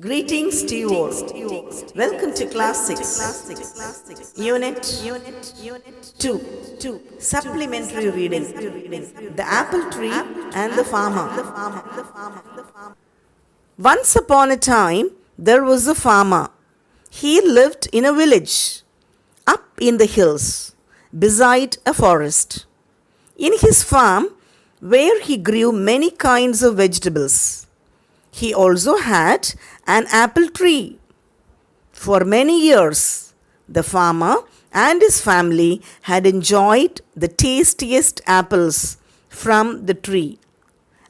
Greetings to you all. Welcome to Class 6, Unit 2, Supplementary Reading, The Apple Tree and the Farmer. Once upon a time, there was a farmer. He lived in a village, up in the hills, beside a forest. In his farm, where he grew many kinds of vegetables, he also had an apple tree. For many years, the farmer and his family had enjoyed the tastiest apples from the tree.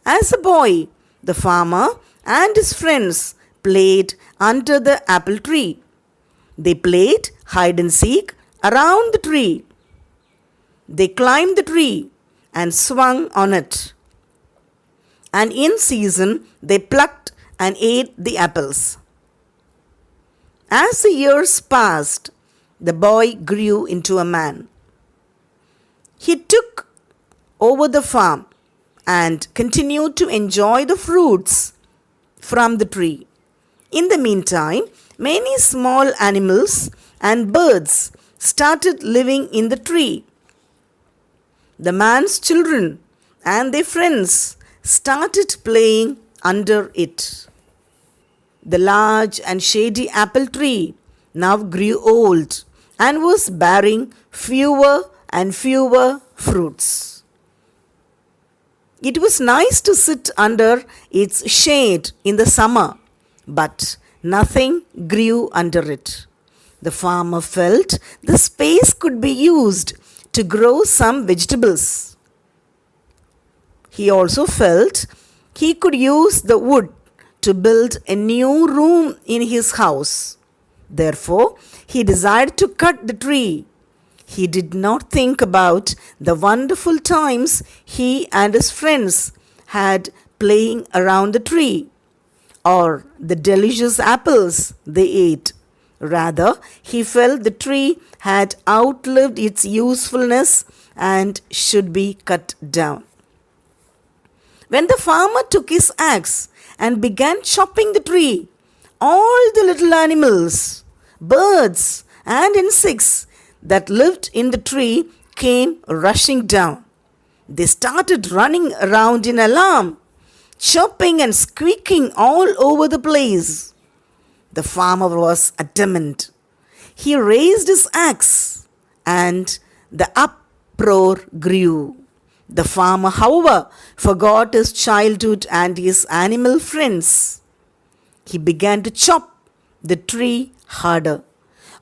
As a boy, the farmer and his friends played under the apple tree. They played hide and seek around the tree. They climbed the tree and swung on it. And in season, they plucked and ate the apples. As the years passed, the boy grew into a man. He took over the farm and continued to enjoy the fruits from the tree. In the meantime, many small animals and birds started living in the tree. The man's children and their friends started playing under it. The large and shady apple tree now grew old and was bearing fewer and fewer fruits. It was nice to sit under its shade in the summer, but nothing grew under it. The farmer felt the space could be used to grow some vegetables. He also felt he could use the wood to build a new room in his house. Therefore, he decided to cut the tree. He did not think about the wonderful times he and his friends had playing around the tree, or the delicious apples they ate. Rather, he felt the tree had outlived its usefulness and should be cut down. When the farmer took his axe and began chopping the tree, all the little animals, birds, and insects that lived in the tree came rushing down. They started running around in alarm, chirping and squeaking all over the place. The farmer was adamant. He raised his axe, and the uproar grew. The farmer, however, forgot his childhood and his animal friends. He began to chop the tree harder.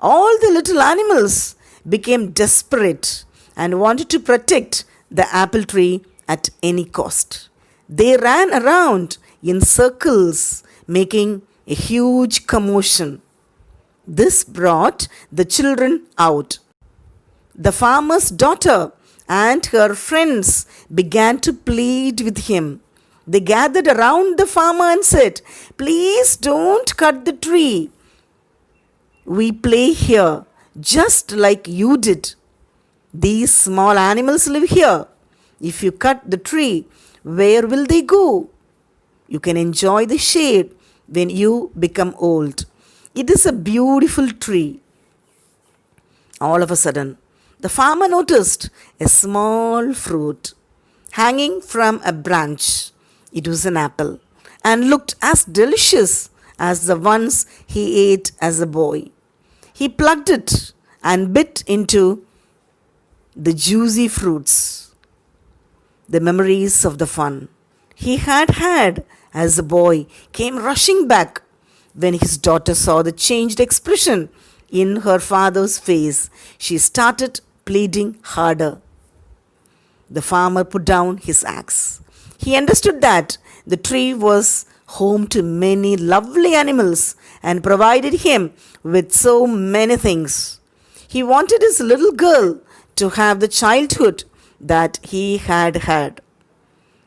All the little animals became desperate and wanted to protect the apple tree at any cost. They ran around in circles, making a huge commotion. This brought the children out. The farmer's daughter and her friends began to plead with him. They gathered around the farmer and said, "Please don't cut the tree. We play here just like you did. These small animals live here. If you cut the tree, where will they go? You can enjoy the shade when you become old. It is a beautiful tree." All of a sudden, the farmer noticed a small fruit hanging from a branch. It was an apple and looked as delicious as the ones he ate as a boy. He plucked it and bit into the juicy fruits. The memories of the fun he had had as a boy came rushing back. When his daughter saw the changed expression in her father's face, she started pleading harder. The farmer put down his axe. He understood that the tree was home to many lovely animals and provided him with so many things. He wanted his little girl to have the childhood that he had had.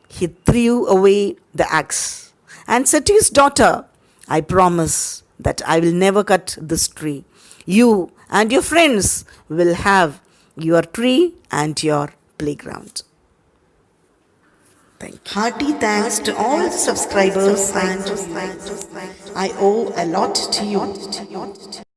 He threw away the axe and said to his daughter, "I promise that I will never cut this tree. You and your friends will have your tree and your playground." Hearty thanks to all subscribers, and I owe a lot to you.